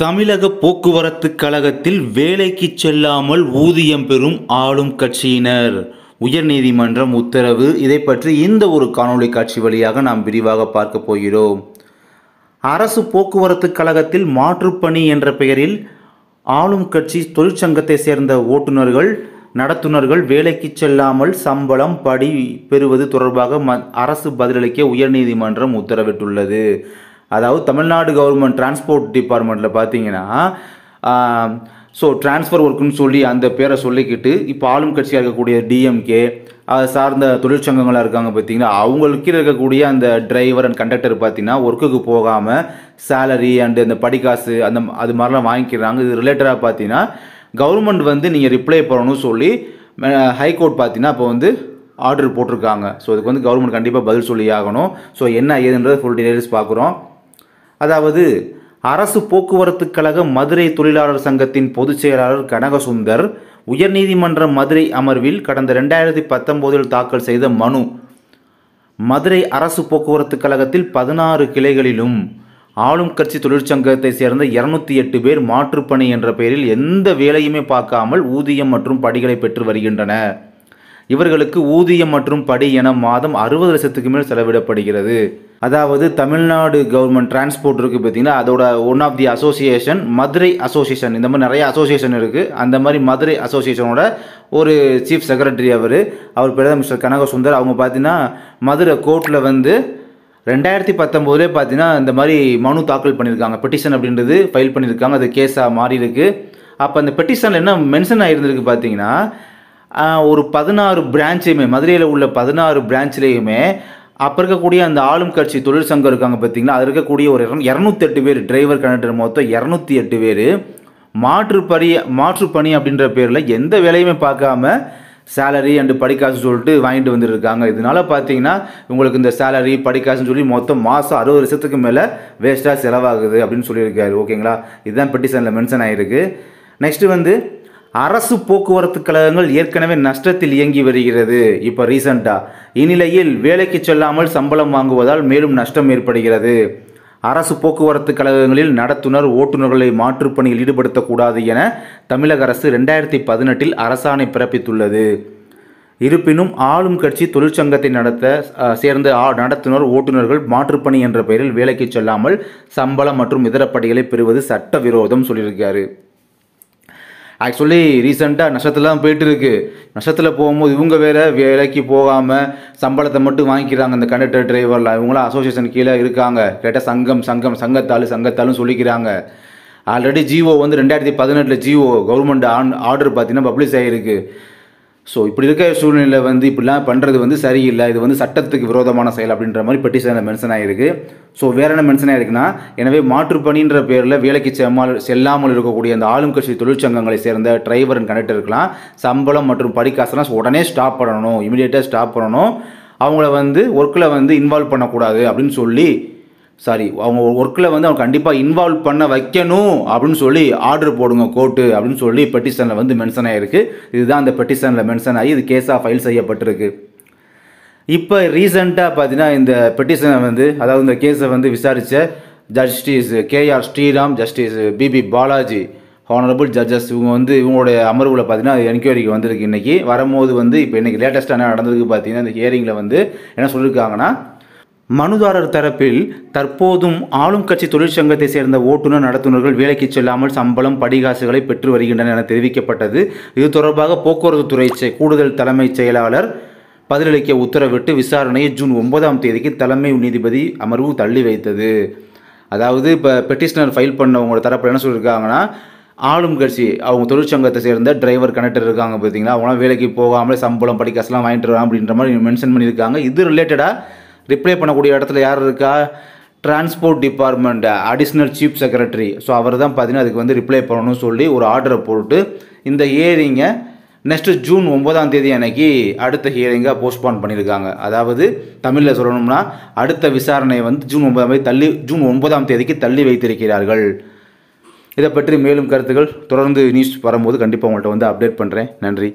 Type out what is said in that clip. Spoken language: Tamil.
தமிழக போக்குவரத்து கழகத்தில் வேலைக்கு செல்லாமல் ஊதியம் பெறும் ஆளும் கட்சியினர். உயர்நீதிமன்றம் உத்தரவு. இதை பற்றி இந்த ஒரு காணொளி காட்சி வழியாக நாம் விரிவாக பார்க்க போகிறோம். அரசு போக்குவரத்து கழகத்தில் மாற்றுப்பணி என்ற பெயரில் ஆளும் கட்சி தொழிற்சங்கத்தை சேர்ந்த ஓட்டுநர்கள் நடத்துனர்கள் வேலைக்கு செல்லாமல் சம்பளம் படி பெறுவது தொடர்பாக அரசு பதிலளிக்க உயர்நீதிமன்றம் உத்தரவிட்டுள்ளது. அதாவது தமிழ்நாடு கவர்மெண்ட் டிரான்ஸ்போர்ட் டிபார்ட்மெண்ட்டில் பார்த்தீங்கன்னா டிரான்ஸ்ஃபர் ஒர்க்குன்னு சொல்லி அந்த பேரை சொல்லிக்கிட்டு இப்போ ஆளும் கட்சியாக இருக்கக்கூடிய டிஎம்கே அதை சார்ந்த தொழிற்சங்கங்களாக இருக்காங்க பார்த்தீங்கன்னா, அவங்களுக்கு இருக்கக்கூடிய அந்த டிரைவர் அண்ட் கண்டக்டர் பார்த்தீங்கன்னா ஒர்க்குக்கு போகாமல் சேலரி அண்டு அந்த படிக்காசு அது மாதிரிலாம் வாங்கிக்கிறாங்க. இது ரிலேட்டடாக பார்த்தீங்கன்னா கவர்மெண்ட் நீங்கள் ரிப்ளை பண்ணணும்னு சொல்லி ஹைகோர்ட் பார்த்தீங்கன்னா இப்போ ஆர்டர் போட்டிருக்காங்க. இதுக்கு கவர்மெண்ட் கண்டிப்பாக பதில் சொல்லி ஆகணும். என்ன ஏதுன்றது ஃபுல் டீடைல்ஸ் பார்க்குறோம். அதாவது அரசு போக்குவரத்து கழக மதுரை தொழிலாளர் சங்கத்தின் பொதுச் செயலாளர் கனகசுந்தர் உயர்நீதிமன்ற மதுரை அமர்வில் கடந்த 2019 தாக்கல் செய்த மனு. மதுரை அரசு போக்குவரத்து கழகத்தில் 16 கிளைகளிலும் ஆளும் கட்சி தொழிற்சங்கத்தை சேர்ந்த 208 பேர் மாற்றுப்பணி என்ற பெயரில் எந்த வேலையுமே பார்க்காமல் ஊதியம் மற்றும் படிகளை பெற்று வருகின்றனர். இவர்களுக்கு ஊதியம் மற்றும் படி என மாதம் 60 லட்சத்துக்கு மேல் செலவிடப்படுகிறது. அதாவது தமிழ்நாடு கவர்மெண்ட் டிரான்ஸ்போர்ட் இருக்குது பார்த்தீங்கன்னா, அதோட one of the association Madurai association. இந்த மாதிரி நிறைய அசோசியேஷன் இருக்குது. அந்த மாதிரி மதுரை அசோசியேஷனோட ஒரு சீஃப் செக்ரட்டரி அவர் பேர் தான் மிஸ்டர் கனகசுந்தர். அவங்க பார்த்தீங்கன்னா மதுரை கோர்ட்டில் 2019 பார்த்தீங்கன்னா இந்த மாதிரி மனு தாக்கல் பண்ணியிருக்காங்க. பெட்டிஷன் அப்படின்றது ஃபைல் பண்ணியிருக்காங்க. அது கேஸாக மாறி இருக்கு. அப்போ அந்த பெட்டிஷனில் என்ன மென்ஷன் ஆகிருந்திருக்கு பார்த்தீங்கன்னா, ஒரு 16 பிரான்ச்சையுமே மதுரையில் உள்ள 16 பிரான்ச்லேயுமே அப்போ இருக்கக்கூடிய அந்த ஆளும் கட்சி தொழிற்சங்கம் இருக்காங்க பார்த்தீங்கன்னா, அது இருக்கக்கூடிய ஒரு 208 பேர் டிரைவர் கண்டக்டர் மொத்தம் 208 பேர் மாற்றுப்பணி அப்படின்ற பேரில் எந்த வேலையுமே பார்க்காம சேலரி அண்டு படிக்காசு சொல்லிட்டு வாங்கிட்டு வந்துருக்காங்க. இதனால பார்த்தீங்கன்னா உங்களுக்கு இந்த சேலரி படிக்காசுன்னு சொல்லி மொத்தம் மாதம் 60 லட்சத்துக்கு மேலே வேஸ்ட்டாக செலவாகுது அப்படின்னு சொல்லியிருக்காரு. ஓகேங்களா, இதுதான் பெட்டிஷனில் மென்ஷன் ஆகிருக்கு. நெக்ஸ்ட்டு அரசு போக்குவரத்து கழகங்கள் ஏற்கனவே நஷ்டத்தில் இயங்கி வருகிறது. இப்போ ரீசண்டாக இந்நிலையில் வேலைக்கு செல்லாமல் சம்பளம் வாங்குவதால் மேலும் நஷ்டம் ஏற்படுகிறது. அரசு போக்குவரத்து கழகங்களில் நடத்துனர் ஓட்டுநர்களை மாற்றுப்பணியில் ஈடுபடுத்தக்கூடாது என தமிழக அரசு 2018 அரசாணை பிறப்பித்துள்ளது. இருப்பினும் ஆளும் கட்சி தொழிற்சங்கத்தை சேர்ந்த நடத்துனர் ஓட்டுநர்கள் மாற்றுப்பணி என்ற பெயரில் வேலைக்கு செல்லாமல் சம்பளம் மற்றும் இதர படிகளை பெறுவது சட்டவிரோதம் சொல்லியிருக்காரு. ஆக்சுவலி ரீசெண்டாக நஷ்டத்தில் தான் போயிட்டு இருக்கு. நஷ்டத்தில் போகும்போது இவங்க வேறு வேலைக்கு போகாமல் சம்பளத்தை மட்டும் வாங்கிக்கிறாங்க. இந்த கண்டக்டர் டிரைவர்லாம் இவங்களாம் அசோசியேஷன் கீழே இருக்காங்க. கேட்டால் சங்கத்தாலும் சொல்லிக்கிறாங்க. Already GO 2018 GO government order பார்த்தீங்கன்னா பப்ளிஷ் ஆகிருக்கு. இப்படி இருக்க சூழ்நிலையில் இப்படிலாம் பண்ணுறது சரியில்லை. இது சட்டத்துக்கு விரோதமான செயல் அப்படின்ற மாதிரி பெட்டிஷனில் மென்ஷன் ஆகிருக்கு. வேறு என்ன மென்ஷன் ஆகிருக்குன்னா, எனவே மாற்றுப்பணின்ற பேரில் வேலைக்கு செல்லாமல் இருக்கக்கூடிய அந்த ஆளும் கட்சி தொழிற்சங்கங்களை சேர்ந்த டிரைவர் அண்ட் கண்டக்டருக்கெல்லாம் சம்பளம் மற்றும் படிக்காசெல்லாம் உடனே ஸ்டாப் பண்ணணும், இமீடியட்டாக ஸ்டாப் பண்ணணும். அவங்கள ஒர்க்கில் இன்வால்வ் பண்ணக்கூடாது அப்படின்னு சொல்லி அவங்க ஒர்க்கில் அவங்க கண்டிப்பாக இன்வால்வ் பண்ண வைக்கணும் அப்படின்னு சொல்லி ஆர்டர் போடுங்க கோர்ட்டு அப்படின்னு சொல்லி பெட்டிஷனில் மென்ஷன் ஆகிருக்கு. இதுதான் அந்த பெட்டிஷனில் மென்ஷன் ஆகி இது கேஸாக ஃபைல் செய்யப்பட்டிருக்கு. இப்போ ரீசெண்டாக பார்த்தீங்கன்னா இந்த பெட்டிஷனை அதாவது இந்த கேஸை விசாரித்த justice KR Sriram, justice BB Balaji honourable judges இவங்களுடைய அமர்வில் பார்த்தீங்கன்னா என்கொயரிக்கு வந்திருக்கு. இன்றைக்கி வரும்போது இப்போ இன்றைக்கி லேட்டஸ்ட்டாக என்ன நடந்ததுக்கு பார்த்தீங்கன்னா இந்த ஹியரிங்கில் என்ன சொல்லியிருக்காங்கன்னா, மனுதாரர் தரப்பில் தற்போதும் ஆளும் கட்சி தொழிற்சங்கத்தை சேர்ந்த ஓட்டுநர் நடத்துனர்கள் வேலைக்கு செல்லாமல் சம்பளம் படிகாசுகளை பெற்று வருகின்றனர் என தெரிவிக்கப்பட்டது. இது தொடர்பாக போக்குவரத்து துறை கூடுதல் தலைமைச் செயலாளர் பதிலளிக்க உத்தரவிட்டு விசாரணையை ஜூன் 9 தலைமை நீதிபதி அமர்வு தள்ளி வைத்தது. அதாவது இப்போ பெட்டிஷனர் ஃபைல் பண்ணவங்களோட தரப்பில் என்ன சொல்லியிருக்காங்கன்னா, ஆளும் கட்சி அவங்க தொழிற்சங்கத்தை சேர்ந்த டிரைவர் கண்டக்டர் இருக்காங்க பார்த்தீங்களா, அவங்களாம் வேலைக்கு போகாமல் சம்பளம் படிக்காசுலாம் வாங்கிட்டு வராங்க அப்படின்ற மாதிரி மென்ஷன் பண்ணியிருக்காங்க. இது ரிலேட்டடாக ரிப்ளை பண்ணக்கூடிய இடத்துல யார் இருக்கா, transport department additional chief secretary. அவர் தான் பார்த்தீங்கன்னா அதுக்கு ரிப்ளை பண்ணணும்னு சொல்லி ஒரு ஆர்டரை போட்டு இந்த ஹியரிங்கை நெக்ஸ்ட்டு ஜூன் 9 அன்னைக்கு அடுத்த ஹியரிங்காக போஸ்ட்பான் பண்ணியிருக்காங்க. அதாவது தமிழில் சொல்லணும்னா அடுத்த விசாரணையை ஜூன் 9 தள்ளி வைத்திருக்கிறார்கள். இதை பற்றி மேலும் கருத்துக்கள் தொடர்ந்து நியூஸ் வரும்போது கண்டிப்பாக உங்கள்கிட்ட அப்டேட் பண்ணுறேன். நன்றி.